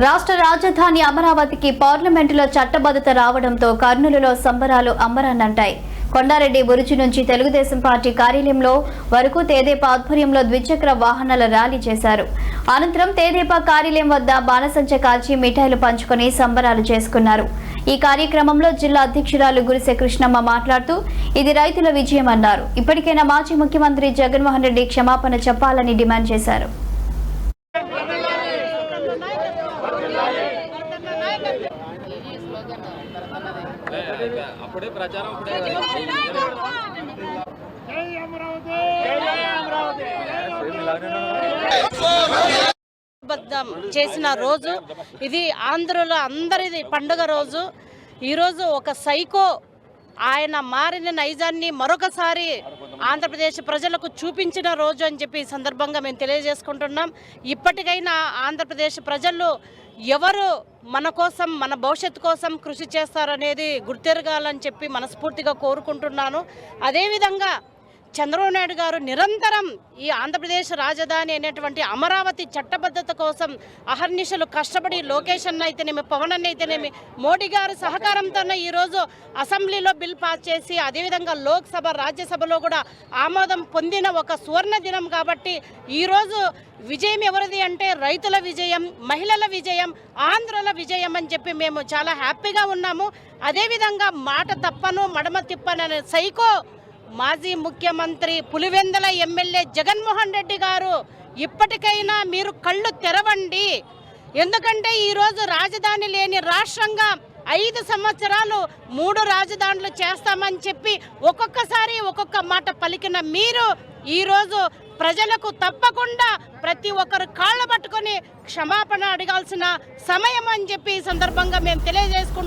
రాష్ట్ర రాజధాని అమరావతికి పార్లమెంటులో చట్టబద్ధత రావడంతో కర్నూలులో సంబరాలు అమ్మరాన్నంటాయి. కొండారెడ్డి బురుజు నుంచి తెలుగుదేశం పార్టీ కార్యాలయంలో వరకు తెదేపా ఆధ్వర్యంలో ద్విచక్ర వాహనాల ర్యాలీ చేశారు. అనంతరం తెదేపా కార్యాలయం వద్ద బాణసంచ కాల్చి మిఠాయిలు పంచుకొని సంబరాలు చేసుకున్నారు. ఈ కార్యక్రమంలో జిల్లా అధ్యక్షురాలు గురిసె కృష్ణమ్మ మాట్లాడుతూ ఇది రైతుల విజయం అన్నారు. ఇప్పటికైనా మాజీ ముఖ్యమంత్రి జగన్మోహన్ రెడ్డి క్షమాపణ చెప్పాలని డిమాండ్ చేశారు. చేసిన రోజు ఇది ఆంధ్రలో అందరిది పండుగ రోజు. ఈరోజు ఒక సైకో ఆయన మారిన నైజాన్ని మరొకసారి ఆంధ్రప్రదేశ్ ప్రజలకు చూపించిన రోజు అని చెప్పి ఈ సందర్భంగా మేము తెలియజేసుకుంటున్నాం. ఇప్పటికైనా ఆంధ్రప్రదేశ్ ప్రజలు ఎవరు మన కోసం, మన భవిష్యత్తు కోసం కృషి చేస్తారనేది గుర్తెరగాలని చెప్పి మనస్ఫూర్తిగా కోరుకుంటున్నాను. అదేవిధంగా చంద్రబాబు నాయుడు గారు నిరంతరం ఈ ఆంధ్రప్రదేశ్ రాజధాని అనేటువంటి అమరావతి చట్టబద్ధత కోసం అహర్నిశలు కష్టపడి లోకేష్ అన్న అయితేనేమి, పవన్ అన్న అయితేనేమి, మోడీ గారి సహకారంతోనే ఈరోజు అసెంబ్లీలో బిల్ పాస్ చేసి అదేవిధంగా లోక్సభ, రాజ్యసభలో కూడా ఆమోదం పొందిన ఒక సువర్ణ దినం. కాబట్టి ఈరోజు విజయం ఎవరిది అంటే రైతుల విజయం, మహిళల విజయం, ఆంధ్రుల విజయం అని చెప్పి మేము చాలా హ్యాపీగా ఉన్నాము. అదేవిధంగా మాట తప్పను మడమ తిప్పననే సైకో మాజీ ముఖ్యమంత్రి పులివెందుల ఎమ్మెల్యే జగన్మోహన్ రెడ్డి గారు ఇప్పటికైనా మీరు కళ్ళు తెరవండి. ఎందుకంటే ఈరోజు రాజధాని లేని రాష్ట్రంగా 5 సంవత్సరాలు 3 రాజధానులు చేస్తామని చెప్పి ఒక్కొక్కసారి ఒక్కొక్క మాట పలికిన మీరు ఈరోజు ప్రజలకు తప్పకుండా ప్రతి ఒక్కరు కాళ్ళ పట్టుకొని క్షమాపణ అడగాల్సిన సమయం అని చెప్పి ఈ సందర్భంగా మేము తెలియజేసుకుంటున్నాం.